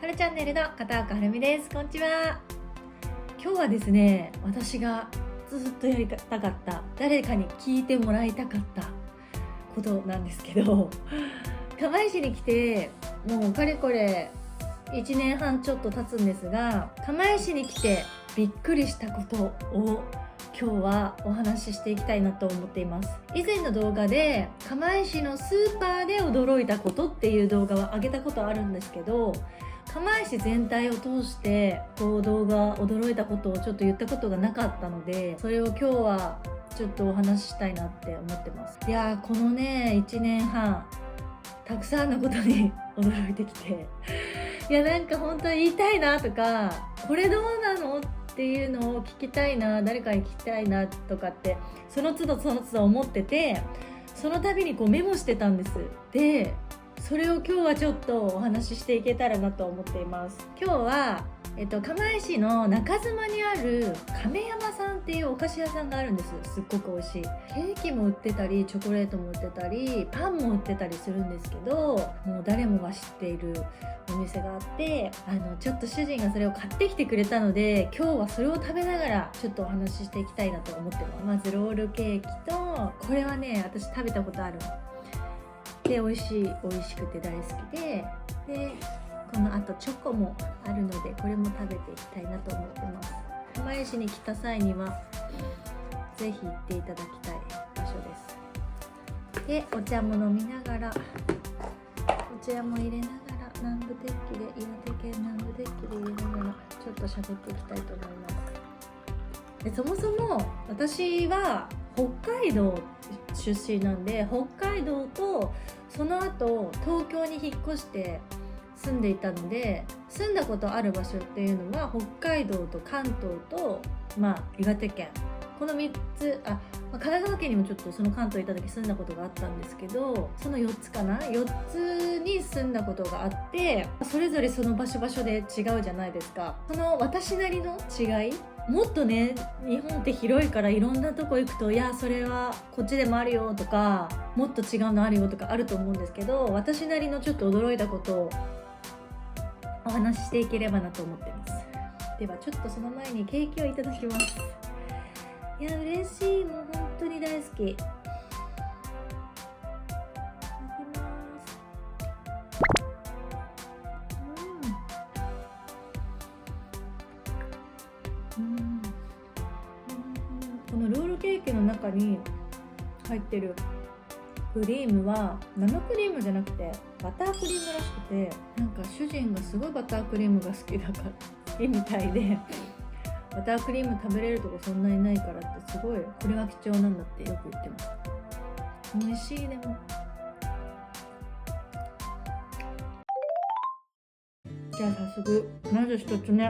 はるチャンネルの片岡はるみです。こんにちは。今日はですね、私がずっとやりたかった、誰かに聞いてもらいたかったことなんですけど、釜石に来てもうかれこれ1年半ちょっと経つんですが、釜石に来てびっくりしたことを今日はお話ししていきたいなと思っています。以前の動画で釜石のスーパーで驚いたことっていう動画を上げたことあるんですけど、釜石全体を通して動画驚いたことをちょっと言ったことがなかったので、それを今日はちょっとお話ししたいなって思ってます。いやー、このね1年半たくさんのことに驚いてきて、いやなんか本当に言いたいなとか、これどうなのっていうのを聞きたいな、誰かに聞きたいなとかってその都度思ってて、その度にメモしてたんです。でそれを今日はちょっとお話ししていけたらなと思っています。今日は釜石の中妻にある亀山さんっていうお菓子屋さんがあるんです。すっごく美味しいケーキも売ってたり、チョコレートも売ってたり、パンも売ってたりするんですけど、もう誰もが知っているお店があって、ちょっと主人がそれを買ってきてくれたので、今日はそれを食べながらちょっとお話ししていきたいなと思ってます。まずロールケーキと、これはね私食べたことあるで、美味しくて大好きで、このあとチョコもあるので、これも食べていきたいなと思ってます。釜石に来た際にはぜひ行っていただきたい場所です。でお茶も飲みながら、お茶も入れながら、南部鉄器で、岩手県南部鉄器で入れながらちょっと喋っていきたいと思います。でそもそも私は北海道出身なんで、北海道とその後東京に引っ越して住んでいたので、住んだことある場所っていうのは北海道と関東と、岩手県、この3つ、神奈川県にもちょっとその関東行った時住んだことがあったんですけど、その4つかな、4つに住んだことがあって、それぞれその場所で違うじゃないですか。その私なりの違い、もっとね、日本って広いからいろんなとこ行くと、いやそれはこっちでもあるよとか、もっと違うのあるよとかあると思うんですけど、私なりのちょっと驚いたことをお話ししていければなと思ってます。ではちょっとその前にケーキをいただきます。いや嬉しい、もう本当に大好き。いただきます。このロールケーキの中に入ってるクリームは生クリームじゃなくてバタークリームらしくて、なんか主人がすごいバタークリームが好きだから好きみたいで、バタークリーム食べれるとこそんなにないからって、すごいこれが貴重なんだってよく言ってます。美味しい。でもじゃあ早速、まず1つ目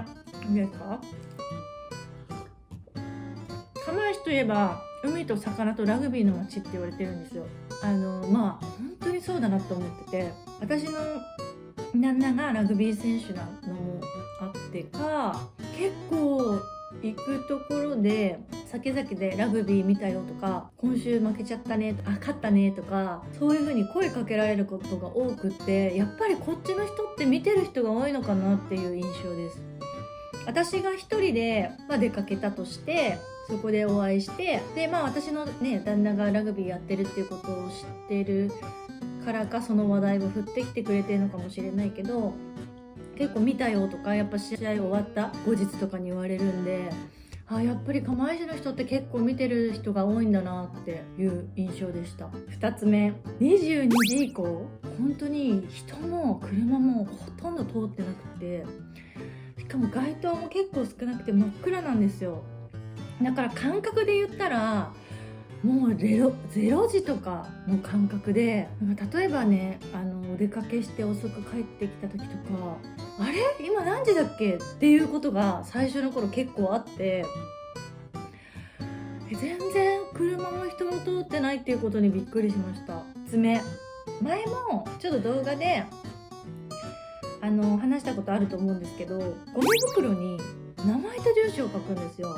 いいですか。釜石といえば海と魚とラグビーの街って言われてるんですよ。本当にそうだなと思ってて、私の旦那がラグビー選手なのもあってか、結構行くところで先々でラグビー見たよとか、今週負けちゃったね、勝ったねとか、そういう風に声かけられることが多くって、やっぱりこっちの人って見てる人が多いのかなっていう印象です。私が一人で、出かけたとして、そこでお会いして、で私のね旦那がラグビーやってるっていうことを知ってるからか、その話題を振ってきてくれてるのかもしれないけど、結構見たよとか、やっぱ試合終わった後日とかに言われるんで、やっぱり釜石の人って結構見てる人が多いんだなっていう印象でした。2つ目、22時以降本当に人も車もほとんど通ってなくて、しかも街灯も結構少なくて真っ暗なんですよ。だから感覚で言ったらもう0時とかの感覚で、例えばねお出かけして遅く帰ってきた時とか、あれ今何時だっけっていうことが最初の頃結構あって、全然車も人も通ってないっていうことにびっくりしました。前もちょっと動画で話したことあると思うんですけど、ゴミ袋に名前と住所を書くんですよ。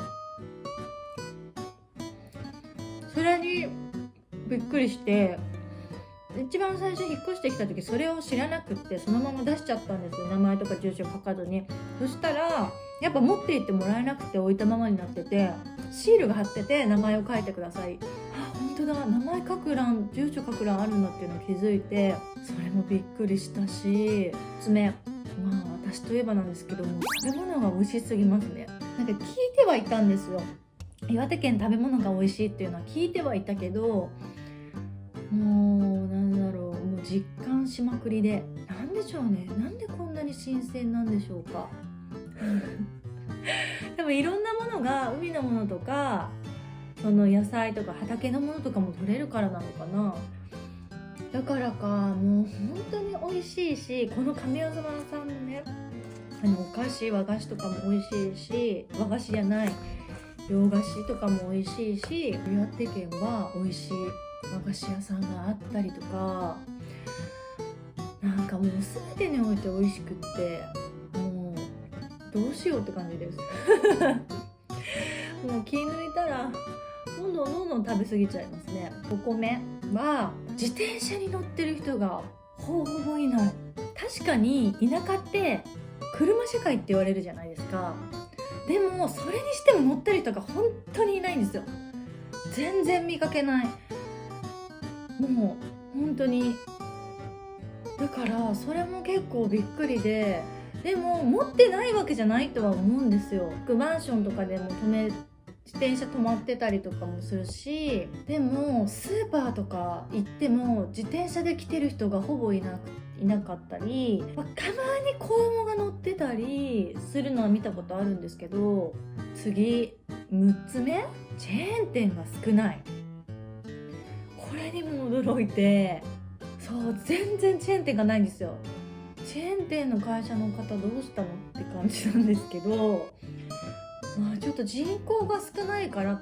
それにびっくりして、一番最初引っ越してきた時それを知らなくってそのまま出しちゃったんですよ、名前とか住所書かずに。そしたらやっぱ持って行ってもらえなくて置いたままになってて、シールが貼ってて名前を書いてください、あ本当だ、名前書く欄住所書く欄あるんだっていうのを気づいて、それもびっくりしたし、爪、私といえばなんですけども、食べ物が美味しすぎますね。なんか聞いてはいたんですよ、岩手県食べ物が美味しいっていうのは聞いてはいたけど、もうなんだろう、もう実感しまくりで、なんでしょうね、なんでこんなに新鮮なんでしょうかでもいろんなものが、海のものとかその野菜とか畑のものとかも取れるからなのかな。だからかもう本当に美味しいし、この神尾妻さんのねお菓子和菓子とかも美味しいし、和菓子じゃない洋菓子とかも美味しいし、岩手県は美味しい和菓子屋さんがあったりとか、なんかもう全てにおいて美味しくって、もうどうしようって感じですもう気抜いたらどんどん食べ過ぎちゃいますね。お米は自転車に乗ってる人がほぼいない。確かに田舎って車社会って言われるじゃないですか。でもそれにしても乗ってる人が本当にいないんですよ。全然見かけない。もう本当に、だからそれも結構びっくりで、でも持ってないわけじゃないとは思うんですよ。マンションとかでも自転車止まってたりとかもするし、でもスーパーとか行っても自転車で来てる人がほぼいなかったり、たまに子供が乗ってたりするのは見たことあるんですけど、次6つ目、チェーン店が少ない。これにも驚いて、そう全然チェーン店がないんですよ。チェーン店の会社の方どうしたのって感じなんですけど、ちょっと人口が少ないから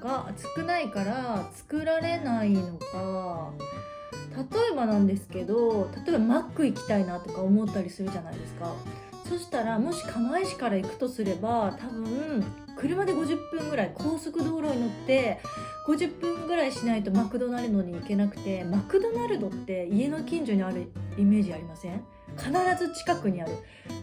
作られないのか、例えばなんですけど、例えばマック行きたいなとか思ったりするじゃないですか。そしたらもし釜石から行くとすれば、多分車で50分ぐらい高速道路に乗って50分ぐらいしないとマクドナルドに行けなくて、マクドナルドって家の近所にあるイメージありません？必ず近くにある、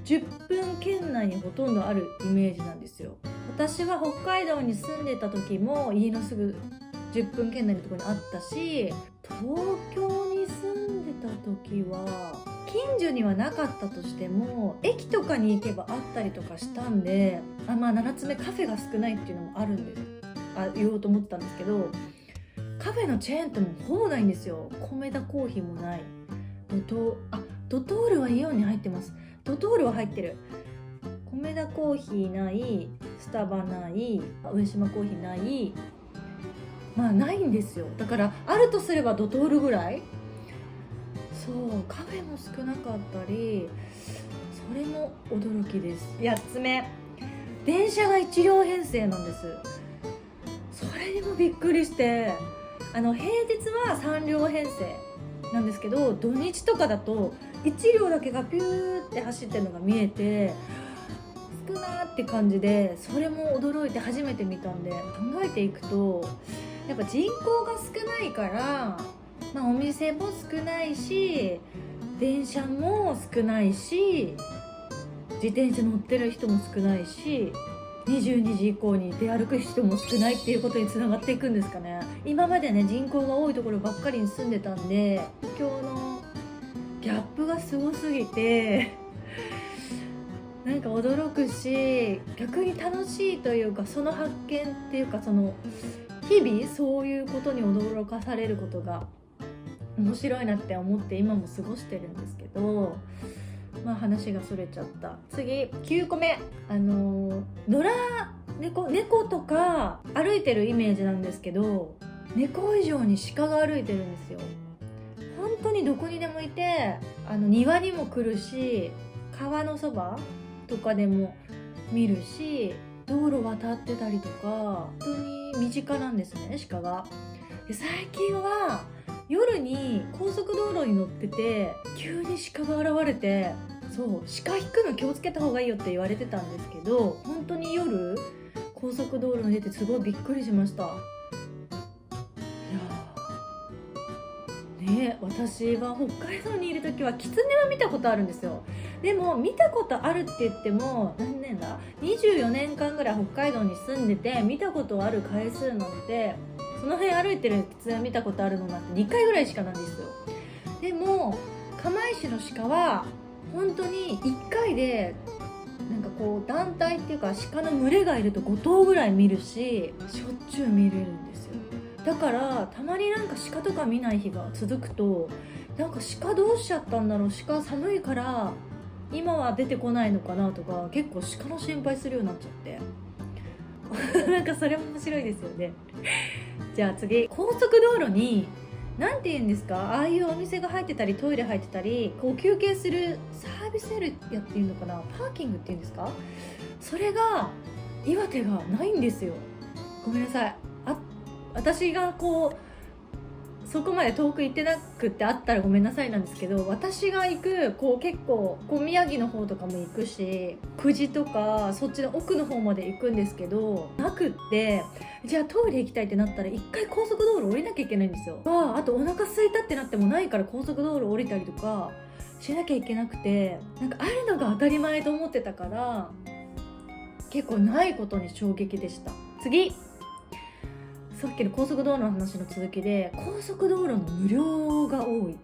10分圏内にほとんどあるイメージなんですよ。私は北海道に住んでた時も家のすぐ10分圏内のところにあったし、東京に住んでた時は近所にはなかったとしても駅とかに行けばあったりとかしたんで、7つ目カフェが少ないっていうのもあるんです。言おうと思ってたんですけど、カフェのチェーン店もほぼないんですよ。米田コーヒーもない。ドトールはイオンに入ってます。ドトールは入ってる。米田コーヒーない、スタバない、上島コーヒーない、ないんですよ。だからあるとすればドトールぐらい。そう、カフェも少なかったり、それも驚きです。8つ目、電車が1両編成なんです。それにもびっくりして、平日は3両編成なんですけど、土日とかだと1両だけがピューって走ってるのが見えて、少なーって感じで、それも驚いて初めて見たんで、考えていくとやっぱ人口が少ないから、お店も少ないし、電車も少ないし、自転車乗ってる人も少ないし、22時以降に出歩く人も少ないっていうことにつながっていくんですかね。今までね、人口が多いところばっかりに住んでたんで、東京のギャップがすごすぎてなんか驚くし、逆に楽しいというか、その発見っていうか、その日々そういうことに驚かされることが面白いなって思って今も過ごしてるんですけど、話がそれちゃった。次9個目、猫とか歩いてるイメージなんですけど、猫以上に鹿が歩いてるんですよ。本当にどこにでもいて、庭にも来るし、川のそばとかでも見るし、道路渡ってたりとか、本当に身近なんですね、鹿が。で、最近は夜に高速道路に乗ってて急に鹿が現れて、そう、鹿引くの気をつけた方がいいよって言われてたんですけど、本当に夜高速道路に出てすごいびっくりしました。いや私は北海道にいる時はキツネは見たことあるんですよ。でも見たことあるって言っても何年だ、24年間ぐらい北海道に住んでて見たことある回数なんて、その辺歩いてるキツネ見たことあるのなんて2回ぐらいしかないんですよ。でも釜石の鹿は本当に1回でなんかこう団体っていうか鹿の群れがいると5頭ぐらい見るし、しょっちゅう見れるんですよ。だからたまになんか鹿とか見ない日が続くと、なんか鹿どうしちゃったんだろう、鹿寒いから今は出てこないのかなとか、結構鹿の心配するようになっちゃってなんかそれも面白いですよね。じゃあ次、高速道路になんて言うんですか、ああいうお店が入ってたりトイレ入ってたりこう休憩するサービスエリアっていうのかな、パーキングっていうんですか、それが岩手がないんですよ。ごめんなさい、私がこうそこまで遠く行ってなくってあったらごめんなさいなんですけど、私が行くこう結構こう宮城の方とかも行くし、久慈とかそっちの奥の方まで行くんですけどなくって、じゃあトイレ行きたいってなったら一回高速道路降りなきゃいけないんですよ。あとお腹空いたってなってもないから高速道路降りたりとかしなきゃいけなくて、なんかあるのが当たり前と思ってたから結構ないことに衝撃でした。次、さっきの高速道路の話の続きで、高速道路の無料が多い、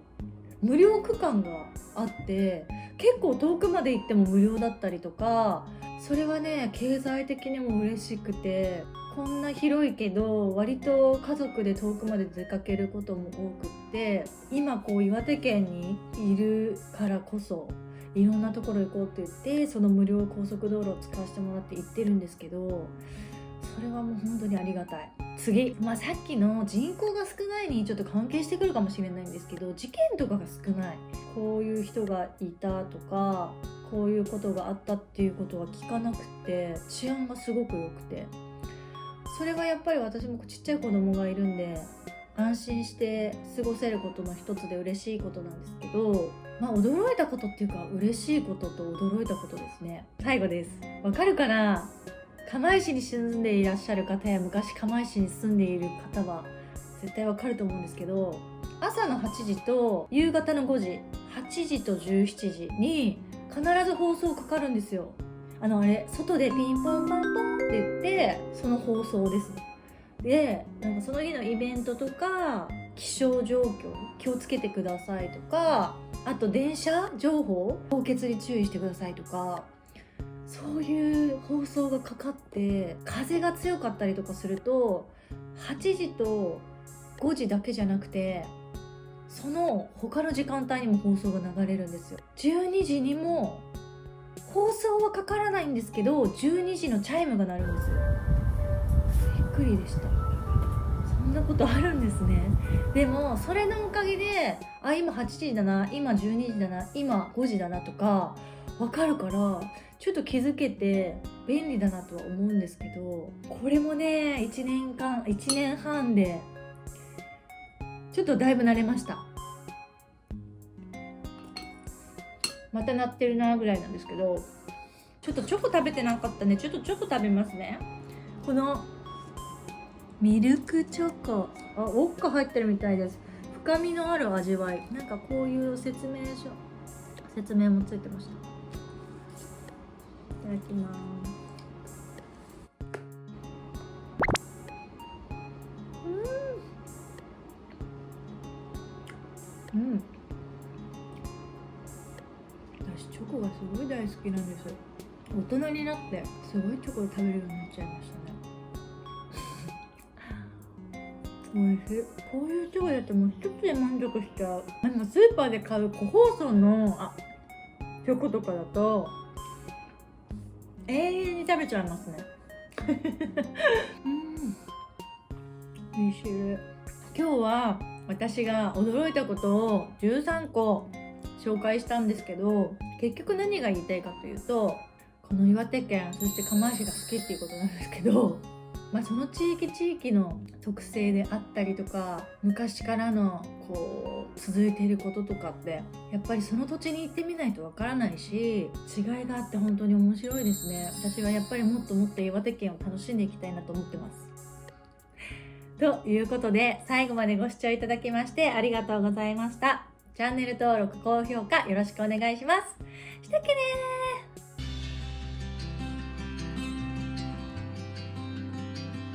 無料区間があって結構遠くまで行っても無料だったりとか、それはね経済的にも嬉しくて、こんな広いけど割と家族で遠くまで出かけることも多くって、今こう岩手県にいるからこそいろんなところ行こうって言ってその無料高速道路を使わせてもらって行ってるんですけど、それはもう本当にありがたい。次、さっきの人口が少ないにちょっと関係してくるかもしれないんですけど、事件とかが少ない、こういう人がいたとかこういうことがあったっていうことは聞かなくて、治安がすごく良くて、それはやっぱり私もちっちゃい子供がいるんで安心して過ごせることの一つで嬉しいことなんですけど、驚いたことっていうか嬉しいことと驚いたことですね。最後です。わかるかな、釜石に住んでいらっしゃる方や昔釜石に住んでいる方は絶対わかると思うんですけど、朝の8時と夕方の5時、8時と17時に必ず放送かかるんですよ。あれ外でピンポンパンポンって言ってその放送です。でなんかその日のイベントとか気象状況気をつけてくださいとか、あと電車情報凍結に注意してくださいとか、そういう放送がかかって、風が強かったりとかすると8時と5時だけじゃなくてその他の時間帯にも放送が流れるんですよ。12時にも放送はかからないんですけど12時のチャイムが鳴るんですよ。びっくりでした。そんなことあるんですね。でもそれのおかげで今8時だな、今12時だな、今5時だなとか分かるから、ちょっと気づけて便利だなとは思うんですけど、これもね1年半でちょっとだいぶ慣れました。また鳴ってるなぐらいなんですけど、ちょっとチョコ食べてなかったね。ちょっとチョコ食べますね。このミルクチョコ、ウォッカ入ってるみたいです。深みのある味わい、なんかこういう説明もついてました。いただきます。私チョコがすごい大好きなんです。大人になってすごいチョコを食べるようになっちゃいましたね。おいしい。こういうチョコだともう一つで満足しちゃう。スーパーで買う個包装のチョコとかだと永遠に食べちゃいますね。美味しい。今日は私が驚いたことを13個紹介したんですけど、結局何が言いたいかというと、この岩手県そして釜石が好きっていうことなんですけど、その地域の特性であったりとか昔からのこう続いていることとかってやっぱりその土地に行ってみないとわからないし、違いがあって本当に面白いですね。私はやっぱりもっともっと岩手県を楽しんでいきたいなと思ってます。ということで、最後までご視聴いただきましてありがとうございました。チャンネル登録、高評価よろしくお願いします。したっけねー。